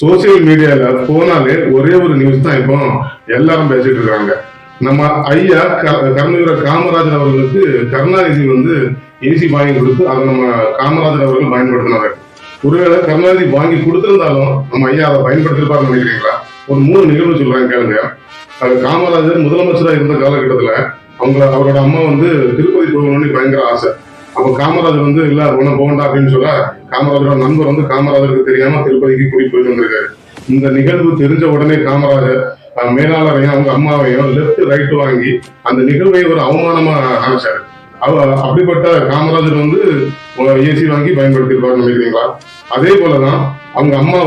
Social மீடியால போனாலே ஒரே ஒரு நியூஸ் தான் இப்போ எல்லாரும் பேசிட்டு இருக்காங்க. நம்ம ஐயா கர்மவீரர் காமராஜர் அவர்களுக்கு கருணாநிதி ஏசி வாங்கி கொடுத்து அதை நம்ம காமராஜர் அவர்கள் பயன்படுத்தினாங்க. ஒருவேளை கருணாநிதி வாங்கி கொடுத்திருந்தாலும் நம்ம ஐயா அதை பயன்படுத்திருப்பாருன்னு நினைக்கிறீங்களா? ஒரு 3 நிகழ்வு சொல்றாங்க கேளுங்க. அது காமராஜர் முதலமைச்சராக இருந்த காலகட்டத்துல அவரோட அம்மா திருப்பதி போகணும்னு பயங்கர ஆசை. அப்ப காமராஜர் இல்ல உன போகண்டா அப்படின்னு சொல்ல காமராஜரோட நண்பர் காமராஜருக்கு தெரியாம திருப்பதிக்கு கூட்டிட்டு போயிட்டு வந்திருக்காரு. இந்த நிகழ்வு தெரிஞ்ச உடனே காமராஜர் மேலாளரையும் அவங்க அம்மாவையும் லெப்ட் ரைட் வாங்கி அந்த நிகழ்வை ஒரு அவமானமா நினைச்சாரு. அப்படிப்பட்ட காமராஜர் ஏசி வாங்கி பயன்படுத்திருப்பாரு நினைக்கிறீங்களா? அதே போலதான் அவங்க அம்மா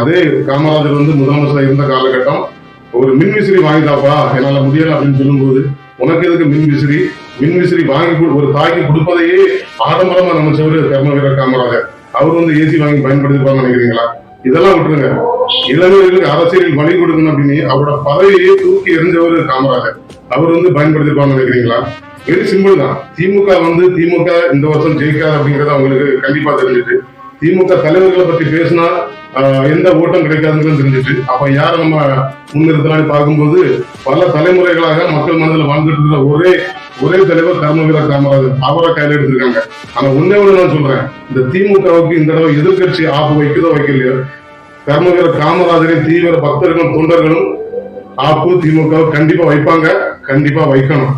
அதே காமராஜர் முதலமைச்சர் இருந்த காலகட்டம் ஒரு மின்விசிறி வாங்கிதாப்பா என்னால முடியல அப்படின்னு சொல்லும்போது உனக்கு எதுக்கு மின்விசிறி வாங்கி ஒரு தாய்க்கு கொடுப்பதையே ஆடம்பரமா நினைச்சவரு கர்மவீரர் காமராஜர். அவர் ஏசி வாங்கி பயன்படுத்திருப்பாங்க நினைக்கிறீங்களா? இதெல்லாம் விட்டுருங்க. இளைஞர்களுக்கு அரசியலில் வழி கொடுக்கணும் அப்படின்னு அவரோட பதவியே தூக்கி எறிஞ்சவர் காமராஜர். அவர் பயன்படுத்திருப்பாங்க நினைக்கிறீங்களா? வெரி சிம்பிள் தான். திமுக இந்த வருஷம் ஜெயிக்காது அப்படிங்கறது அவங்களுக்கு கண்டிப்பா தெரிஞ்சுட்டு திமுக தலைவர்களை பற்றி பேசினா எந்த ஓட்டம் கிடைக்காதுங்கிறது தெரிஞ்சிட்டு அப்ப யார நம்ம முன்னிறுத்தலான்னு பார்க்கும்போது பல தலைமுறைகளாக மக்கள் மனதில் வாழ்ந்துட்டு இருக்கிற ஒரே தலைவர் கர்மவீரர் காமராஜர். அவரை கையில எடுத்திருக்காங்க. ஆனா ஒன்னே ஒண்ணு நான் சொல்றேன், இந்த திமுகவுக்கு இந்த தடவை எதிர்கட்சி ஆப்பு வைக்கிறதோ வைக்கலையோ கர்மவீரர் காமராஜரின் தீவிர பக்தர்களும் தொண்டர்களும் ஆப்பு திமுக கண்டிப்பா வைப்பாங்க, கண்டிப்பா வைக்கணும்.